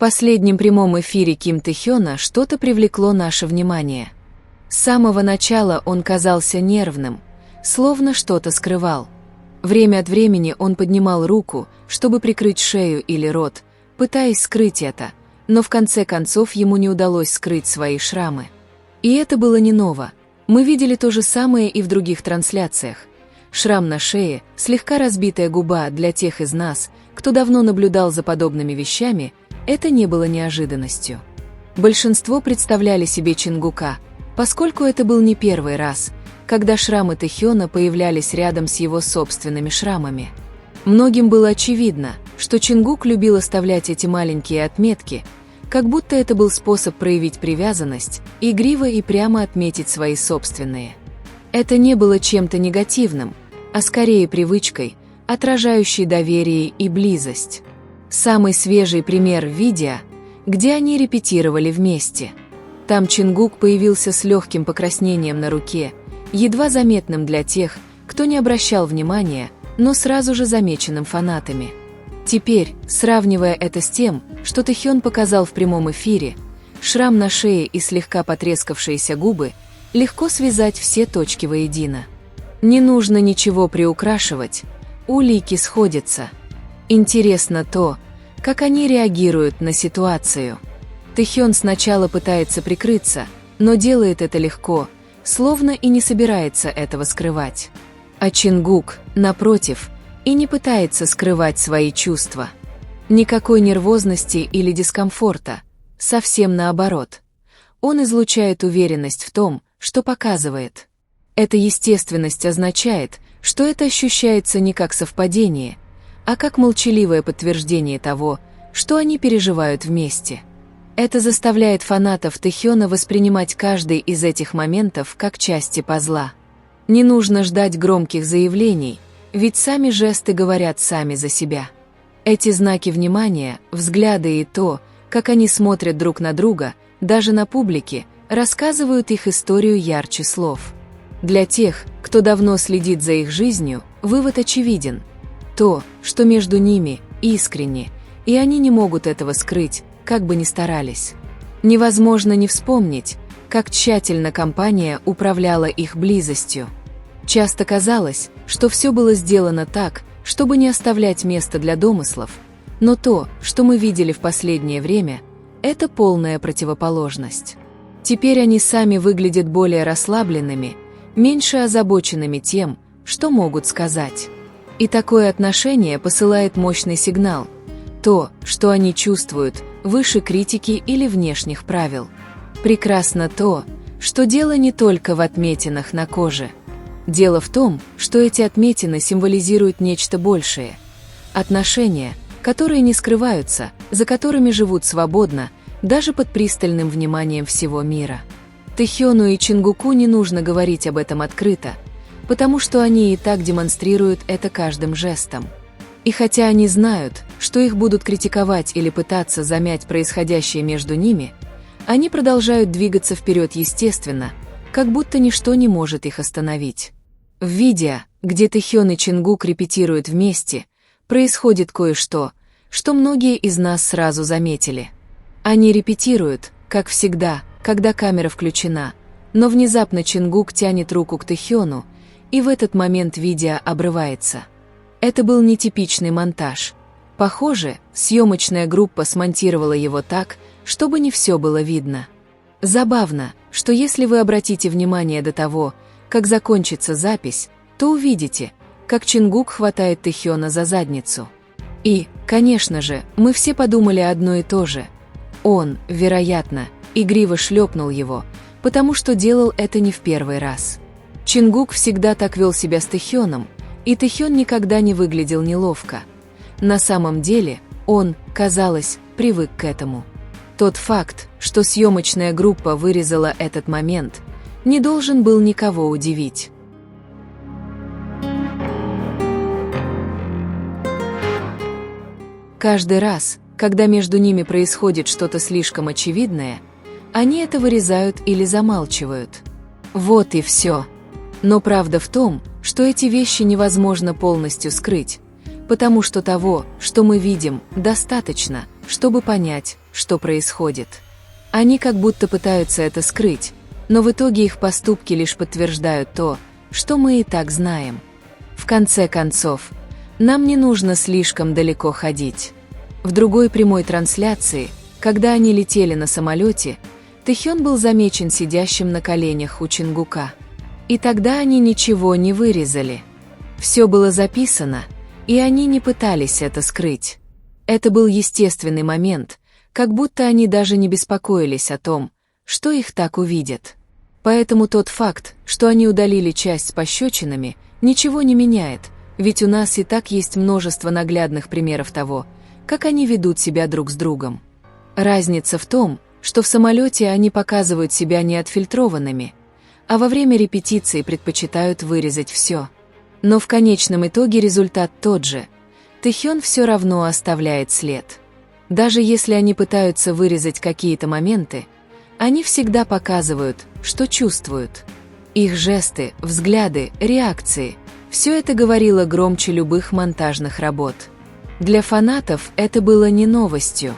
последнем прямом эфире Ким Тэ-хёна что-то привлекло наше внимание. С самого начала он казался нервным, словно что-то скрывал. Время от времени он поднимал руку, чтобы прикрыть шею или рот, пытаясь скрыть это, но в конце концов ему не удалось скрыть свои шрамы. И это было не ново. Мы видели то же самое и в других трансляциях. Шрам на шее, слегка разбитая губа для тех из нас, кто давно наблюдал за подобными вещами, это не было неожиданностью. Большинство представляли себе Чингука, поскольку это был не первый раз, когда шрамы Тэ-хёна появлялись рядом с его собственными шрамами. Многим было очевидно, что Чингук любил оставлять эти маленькие отметки, как будто это был способ проявить привязанность, игриво и прямо отметить свои собственные. Это не было чем-то негативным, а скорее привычкой, отражающей доверие и близость. Самый свежий пример — видео, где они репетировали вместе. Там Чингук появился с легким покраснением на руке, едва заметным для тех, кто не обращал внимания, но сразу же замеченным фанатами. Теперь, сравнивая это с тем, что Тэ-хён показал в прямом эфире, шрам на шее и слегка потрескавшиеся губы, легко связать все точки воедино. Не нужно ничего приукрашивать, улики сходятся. Интересно то, как они реагируют на ситуацию. Тэ-хён сначала пытается прикрыться, но делает это легко, словно и не собирается этого скрывать. А Чингук, напротив, и не пытается скрывать свои чувства. Никакой нервозности или дискомфорта, совсем наоборот. Он излучает уверенность в том, что показывает. Эта естественность означает, что это ощущается не как совпадение, а как молчаливое подтверждение того, что они переживают вместе. Это заставляет фанатов Тэ-хёна воспринимать каждый из этих моментов как части пазла. Не нужно ждать громких заявлений, ведь сами жесты говорят сами за себя. Эти знаки внимания, взгляды и то, как они смотрят друг на друга, даже на публике, рассказывают их историю ярче слов. Для тех, кто давно следит за их жизнью, вывод очевиден. То, что между ними, искренне, и они не могут этого скрыть, как бы ни старались. Невозможно не вспомнить, как тщательно компания управляла их близостью. Часто казалось, что все было сделано так, чтобы не оставлять места для домыслов, но то, что мы видели в последнее время, это полная противоположность. Теперь они сами выглядят более расслабленными, меньше озабоченными тем, что могут сказать. И такое отношение посылает мощный сигнал. То, что они чувствуют, выше критики или внешних правил. Прекрасно то, что дело не только в отметинах на коже. Дело в том, что эти отметины символизируют нечто большее. Отношения, которые не скрываются, за которыми живут свободно, даже под пристальным вниманием всего мира. Тэ-хёну и Чингуку не нужно говорить об этом открыто, потому что они и так демонстрируют это каждым жестом. И хотя они знают, что их будут критиковать или пытаться замять происходящее между ними, они продолжают двигаться вперед естественно, как будто ничто не может их остановить. В видео, где Тэ-хён и Чингук репетируют вместе, происходит кое-что, что многие из нас сразу заметили. Они репетируют, как всегда, когда камера включена, но внезапно Чингук тянет руку к Тэ-хёну, и в этот момент видео обрывается. Это был нетипичный монтаж. Похоже, съемочная группа смонтировала его так, чтобы не все было видно. Забавно, что если вы обратите внимание до того, как закончится запись, то увидите, как Чингук хватает Тэ-хёна за задницу. И, конечно же, мы все подумали одно и то же. Он, вероятно, игриво шлепнул его, потому что делал это не в первый раз. Чингук всегда так вел себя с Тэ-хёном, и Тэ-хён никогда не выглядел неловко. На самом деле, он, казалось, привык к этому. Тот факт, что съемочная группа вырезала этот момент, не должен был никого удивить. Каждый раз, когда между ними происходит что-то слишком очевидное, они это вырезают или замалчивают. Вот и все. Но правда в том, что эти вещи невозможно полностью скрыть, потому что того, что мы видим, достаточно, чтобы понять, что происходит. Они как будто пытаются это скрыть, но в итоге их поступки лишь подтверждают то, что мы и так знаем. В конце концов, нам не нужно слишком далеко ходить. В другой прямой трансляции, когда они летели на самолете, Тэхён был замечен сидящим на коленях у Чингука. И тогда они ничего не вырезали. Все было записано, и они не пытались это скрыть. Это был естественный момент, как будто они даже не беспокоились о том, что их так увидят. Поэтому тот факт, что они удалили часть с пощечинами, ничего не меняет, ведь у нас и так есть множество наглядных примеров того, как они ведут себя друг с другом. Разница в том, что в самолете они показывают себя неотфильтрованными, а во время репетиции предпочитают вырезать все. Но в конечном итоге результат тот же. Тэхён все равно оставляет след. Даже если они пытаются вырезать какие-то моменты, они всегда показывают, что чувствуют. Их жесты, взгляды, реакции – все это говорило громче любых монтажных работ. Для фанатов это было не новостью.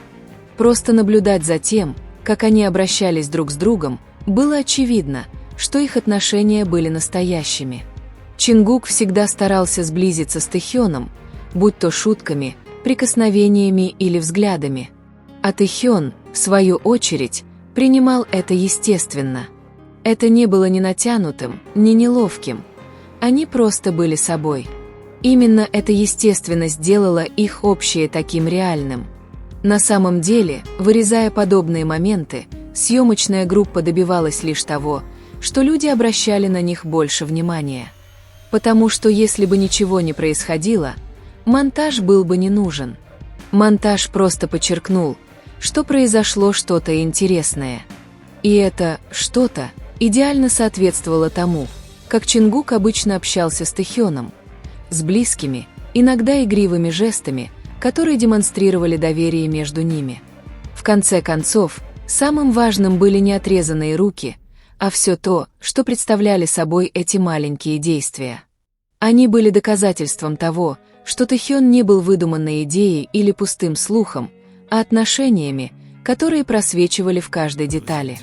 Просто наблюдать за тем, как они обращались друг с другом, было очевидно, что их отношения были настоящими. Чингук всегда старался сблизиться с Тэхёном, будь то шутками, прикосновениями или взглядами. А Тэхён, в свою очередь, принимал это естественно. Это не было ни натянутым, ни неловким. Они просто были собой. Именно эта естественность делала их общее таким реальным. На самом деле, вырезая подобные моменты, съемочная группа добивалась лишь того, что люди обращали на них больше внимания. Потому что если бы ничего не происходило, монтаж был бы не нужен. Монтаж просто подчеркнул, что произошло что-то интересное. И это «что-то» идеально соответствовало тому, как Чингук обычно общался с Тэхёном, с близкими, иногда игривыми жестами, которые демонстрировали доверие между ними. В конце концов, самым важным были не отрезанные руки, а все то, что представляли собой эти маленькие действия. Они были доказательством того, что Тэхён не был выдуманной идеей или пустым слухом, а отношениями, которые просвечивали в каждой детали.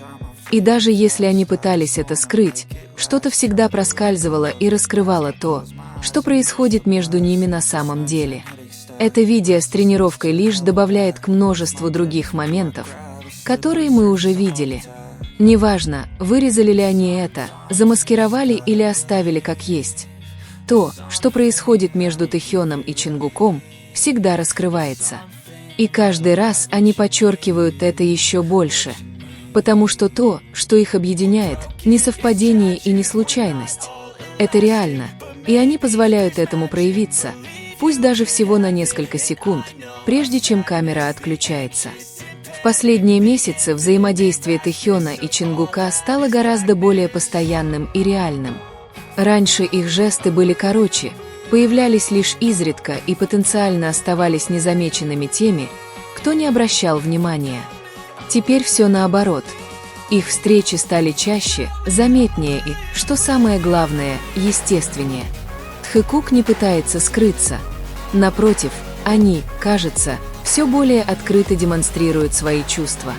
И даже если они пытались это скрыть, что-то всегда проскальзывало и раскрывало то, что происходит между ними на самом деле. Это видео с тренировкой лишь добавляет к множеству других моментов, которые мы уже видели. Неважно, вырезали ли они это, замаскировали или оставили как есть. То, что происходит между Тэхёном и Чингуком, всегда раскрывается. И каждый раз они подчеркивают это еще больше. Потому что то, что их объединяет, не совпадение и не случайность. Это реально, и они позволяют этому проявиться, пусть даже всего на несколько секунд, прежде чем камера отключается. В последние месяцы взаимодействие Тэхёна и Чингука стало гораздо более постоянным и реальным. Раньше их жесты были короче, появлялись лишь изредка и потенциально оставались незамеченными теми, кто не обращал внимания. Теперь все наоборот. Их встречи стали чаще, заметнее и, что самое главное, естественнее. Тхэкук не пытается скрыться. Напротив, они, кажется, все более открыто демонстрируют свои чувства.